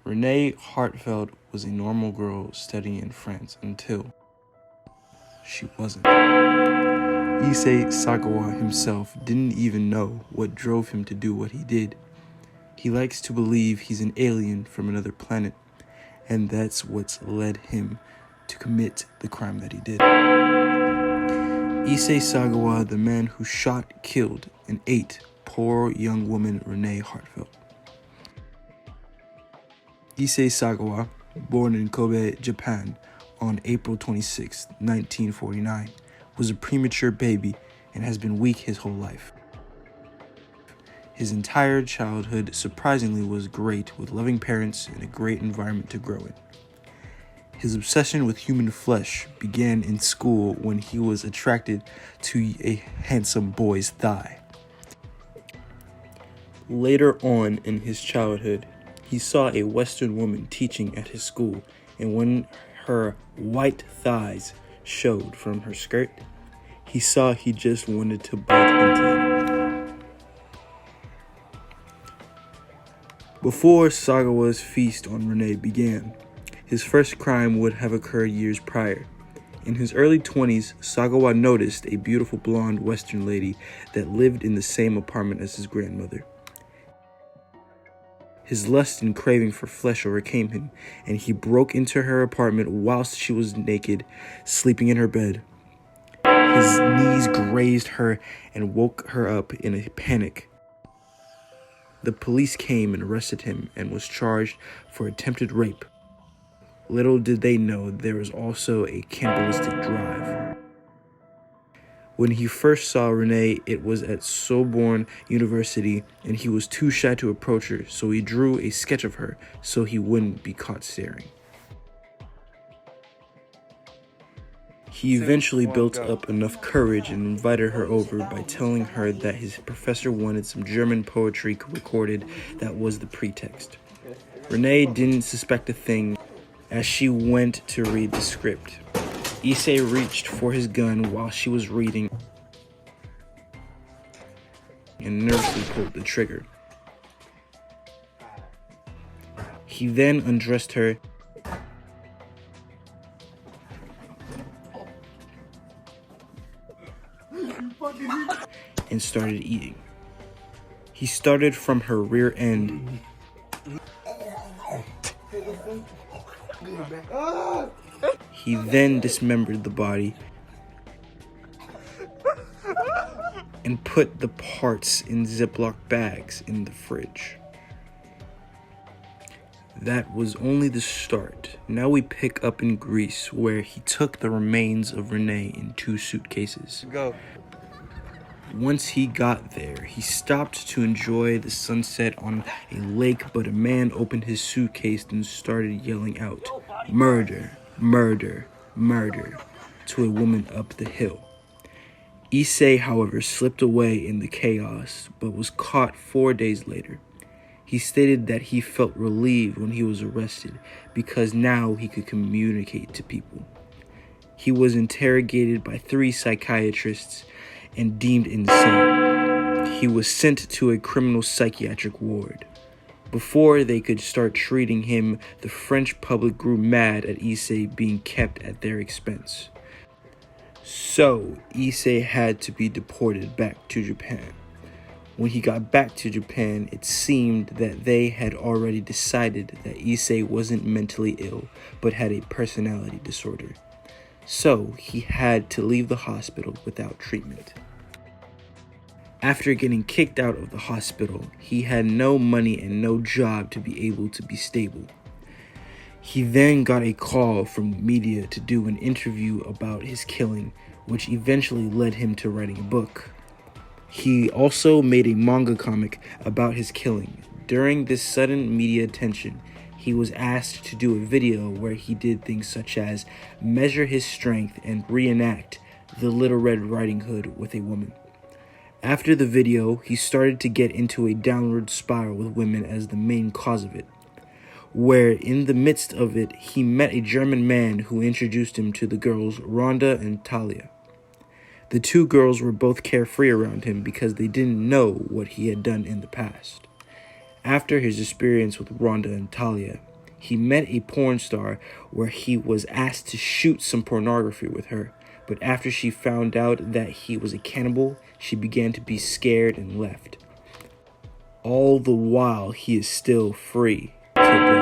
Renee Hartfeld was a normal girl studying in France until she wasn't. Issei Sagawa himself didn't even know what drove him to do what he did. He likes to believe he's an alien from another planet, and that's what's led him to commit the crime that he did. Issei Sagawa, the man who shot, killed, and ate poor young woman Renee Hartfeld. Issei Sagawa, born in Kobe, Japan, on April 26, 1949, was a premature baby and has been weak his whole life. His entire childhood, surprisingly, was great, with loving parents and a great environment to grow in. His obsession with human flesh began in school when he was attracted to a handsome boy's thigh. Later on in his childhood, he saw a Western woman teaching at his school, and when her white thighs showed from her skirt, he saw he just wanted to bite into them. Before Sagawa's feast on Renee began, his first crime would have occurred years prior. In his early 20s, Sagawa noticed a beautiful blonde Western lady that lived in the same apartment as his grandmother. His lust and craving for flesh overcame him, and he broke into her apartment whilst she was naked, sleeping in her bed. His knees grazed her and woke her up in a panic. The police came and arrested him and was charged for attempted rape. Little did they know there was also a cannibalistic drive. When he first saw Renee, it was at Sorbonne University, and he was too shy to approach her, so he drew a sketch of her so he wouldn't be caught staring. He eventually built up enough courage and invited her over by telling her that his professor wanted some German poetry recorded that was the pretext. Renee didn't suspect a thing as she went to read the script. Issei reached for his gun while she was reading and nervously pulled the trigger. He then undressed her and started eating. He started from her rear end He then dismembered the body and put the parts in Ziploc bags in the fridge. That was only the start. Now we pick up in Greece, where he took the remains of Renee in 2 suitcases. Go. Once he got there, he stopped to enjoy the sunset on a lake, but a man opened his suitcase and started yelling out, "Murder, murder, murder," to a woman up the hill. Issei, however, slipped away in the chaos, but was caught 4 days later. He stated that he felt relieved when he was arrested because now he could communicate to people. He was interrogated by 3 psychiatrists and deemed insane. He was sent to a criminal psychiatric ward. Before they could start treating him, the French public grew mad at Issei being kept at their expense. So, Issei had to be deported back to Japan. When he got back to Japan, it seemed that they had already decided that Issei wasn't mentally ill, but had a personality disorder. So, he had to leave the hospital without treatment. After getting kicked out of the hospital, he had no money and no job to be able to be stable. He then got a call from the media to do an interview about his killing, which eventually led him to writing a book. He also made a manga comic about his killing. During this sudden media attention, he was asked to do a video where he did things such as measure his strength and reenact the Little Red Riding Hood with a woman. After the video, he started to get into a downward spiral with women as the main cause of it, where in the midst of it, he met a German man who introduced him to the girls Rhonda and Talia. The 2 girls were both carefree around him because they didn't know what he had done in the past. After his experience with Rhonda and Talia, He met a porn star where he was asked to shoot some pornography with her. But after she found out that he was a cannibal, she began to be scared and left. All the while, he is still free today.